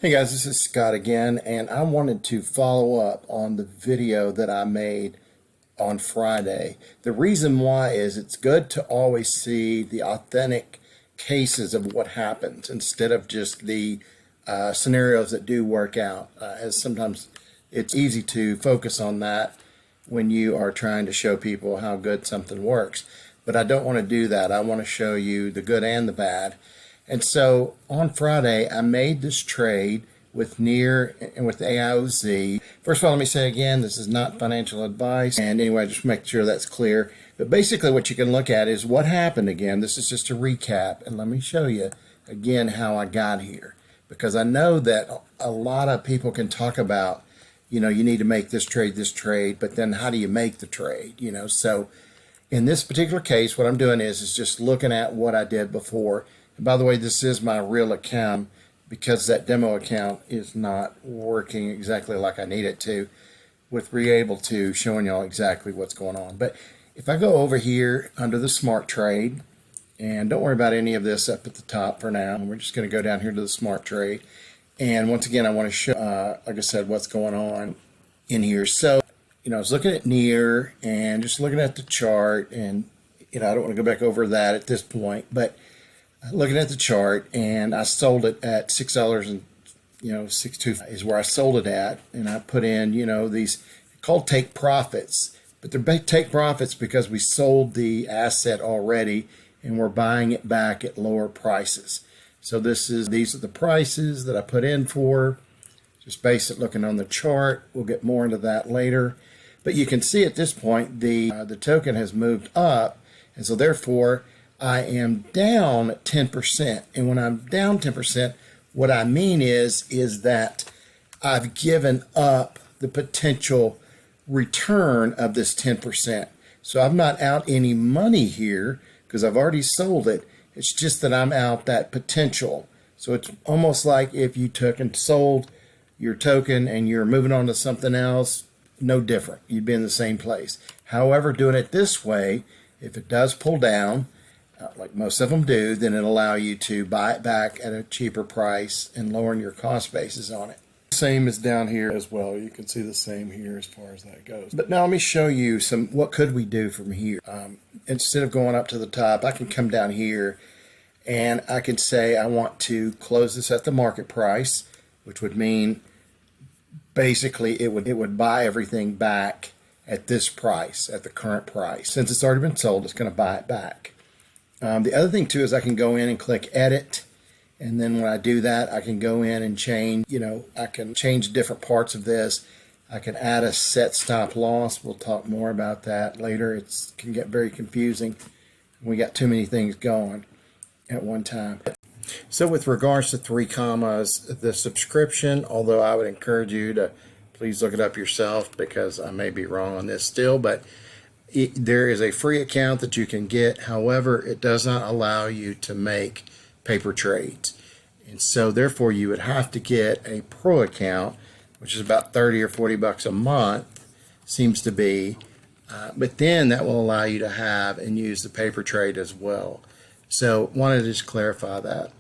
Hey guys, this is Scott again, and I wanted to follow up on the video that I made on Friday. The reason why is it's good to always see the authentic cases of what happens instead of just the scenarios that do work out, as sometimes it's easy to focus on that when you are trying to show people how good something works. But I don't want to do that. I want to show you the good and the bad. And so on Friday, I made this trade with NEAR and with AIOZ. First of all, let me say again, this is not financial advice. And anyway, just make sure that's clear. But basically what you can look at is what happened again. This is just a recap. And let me show you again how I got here. Because I know that a lot of people can talk about, you need to make this trade, but then how do you make the trade? So in this particular case, what I'm doing is just looking at what I did before. And by the way, this is my real account because that demo account is not working exactly like I need it to with being able to showing y'all exactly what's going on. But if I go over here under the smart trade, and don't worry about any of this up at the top for now, we're just going to go down here to the smart trade. And once again, I want to show, like I said, what's going on in here. So, I was looking at NEAR and just looking at the chart, and I don't want to go back over that at this point, but looking at the chart, and I sold it at $6 and $6.2 is where I sold it at, and I put in these called take profits, but they're take profits because we sold the asset already and we're buying it back at lower prices. So these are the prices that I put in for. Just base it looking on the chart. We'll get more into that later, but you can see at this point the token has moved up, and so therefore I am down 10%. And when I'm down 10%, what I mean is that I've given up the potential return of this 10%. So I'm not out any money here because I've already sold it. It's just that I'm out that potential. So it's almost like if you took and sold your token and you're moving on to something else, no different. You'd be in the same place. However, doing it this way, if it does pull down, like most of them do, then it'll allow you to buy it back at a cheaper price and lowering your cost basis on it. Same is down here as well. You can see the same here as far as that goes. But now let me show you what could we do from here. Instead of going up to the top, I can come down here and I can say I want to close this at the market price, which would mean basically it would buy everything back at this price, at the current price. Since it's already been sold, it's going to buy it back. The other thing too is I can go in and click edit, and then when I do that I can go in and change, I can change different parts of this. I can add a set stop loss. We'll talk more about that later. It can get very confusing. We got too many things going at one time. So with regards to 3 commas, the subscription, although I would encourage you to please look it up yourself because I may be wrong on this still, but there is a free account that you can get. However, it does not allow you to make paper trades. And so therefore you would have to get a pro account, which is about 30 or 40 bucks a month, seems to be. But then that will allow you to have and use the paper trade as well. So wanted to just clarify that.